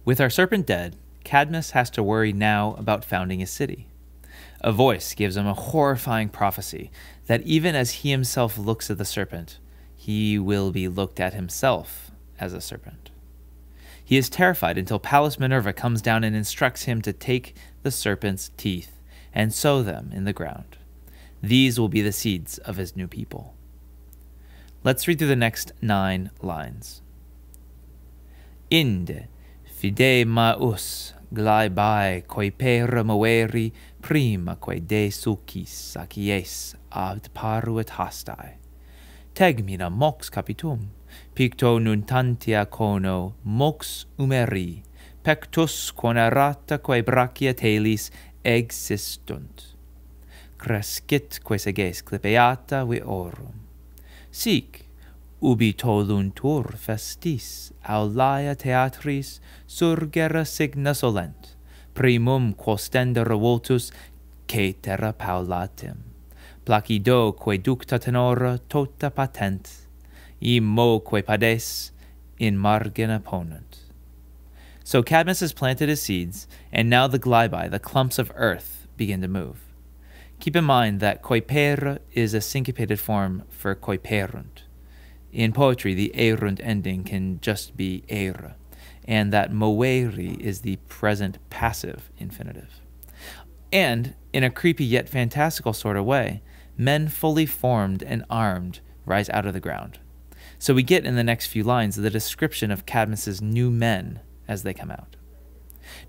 With our serpent dead, Cadmus has to worry now about founding a city. A voice gives him a horrifying prophecy that even as he himself looks at the serpent, he will be looked at himself as a serpent. He is terrified until Pallas Minerva comes down and instructs him to take the serpent's teeth and sow them in the ground. These will be the seeds of his new people. Let's read through the next 9 lines. Inde fide maus glaibai koi pera moeri prima quae de sucis acies ad paruet hastai. Tegmina mox capitum, picto nuntantia cono mox umeri, pectus quonerata quae brachia telis existunt. Crescit quae seges clipeata viorum. Sic, ubi toluntur festis, aulaia theatris, surgere signa solent, primum quostendere voltus caetera paulatim. Placido quae ducta tenora tota patent, mo quae pades in margina ponent. So Cadmus has planted his seeds, and now the glybi, the clumps of earth, begin to move. Keep in mind that koipera is a syncopated form for koiperunt. In poetry, the erunt ending can just be era, and that moeri is the present passive infinitive. And, in a creepy yet fantastical sort of way, men fully formed and armed rise out of the ground. So we get in the next few lines the description of Cadmus's new men as they come out.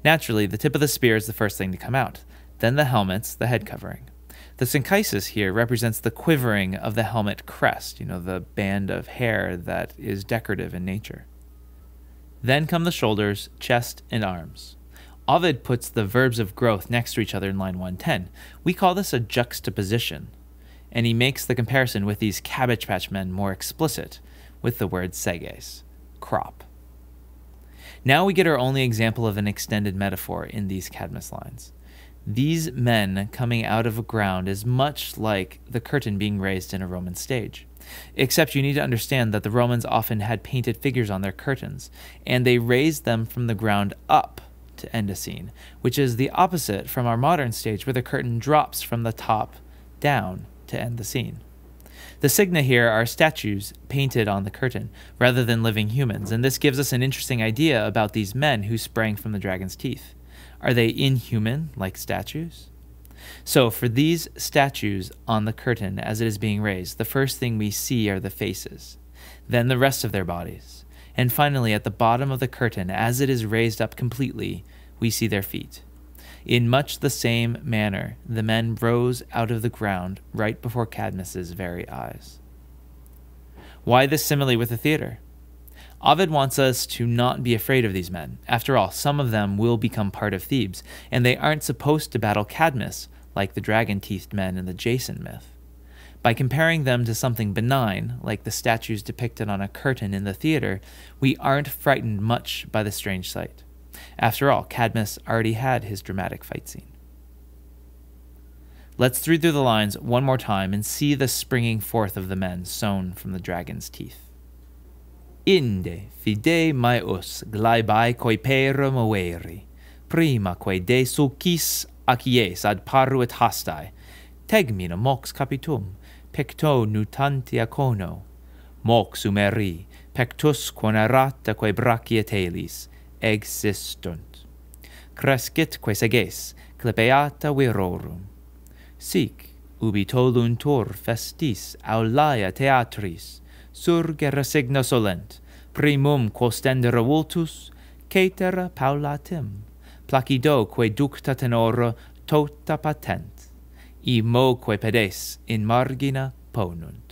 Naturally, the tip of the spear is the first thing to come out, then the helmets, the head covering. The synchisis here represents the quivering of the helmet crest, the band of hair that is decorative in nature. Then come the shoulders, chest, and arms. Ovid puts the verbs of growth next to each other in line 110. We call this a juxtaposition, and he makes the comparison with these Cabbage Patch men more explicit with the word seges, crop. Now we get our only example of an extended metaphor in these Cadmus lines. These men coming out of a ground is much like the curtain being raised in a Roman stage, except you need to understand that the Romans often had painted figures on their curtains, and they raised them from the ground up to end a scene, which is the opposite from our modern stage where the curtain drops from the top down to end the scene. The signa here are statues painted on the curtain rather than living humans, and this gives us an interesting idea about these men who sprang from the dragon's teeth. Are they inhuman, like statues? So for these statues on the curtain as it is being raised, the first thing we see are the faces, then the rest of their bodies, and finally at the bottom of the curtain as it is raised up completely, we see their feet. In much the same manner, the men rose out of the ground right before Cadmus's very eyes. Why this simile with the theater? Ovid wants us to not be afraid of these men. After all, some of them will become part of Thebes, and they aren't supposed to battle Cadmus like the dragon-teethed men in the Jason myth. By comparing them to something benign, like the statues depicted on a curtain in the theater, we aren't frightened much by the strange sight. After all, Cadmus already had his dramatic fight scene. Let's read through the lines one more time and see the springing forth of the men sown from the dragon's teeth. Inde fide maius glaibai koipera moeri, prima quae de sulcis acies ad paruet hastai, tegmina mox capitum, pecto nutantia cono, mox umeri, pectus quonerata quae brachia telis, existunt. Crescit quae seges, clipeata virorum. Sic, ubi toluntur festis aulaia theatris, surgere signa solent, primum quostendere vultus, caetera paulatim, placido quae ducta tenora tota patent, mo quae pedes in margina ponunt.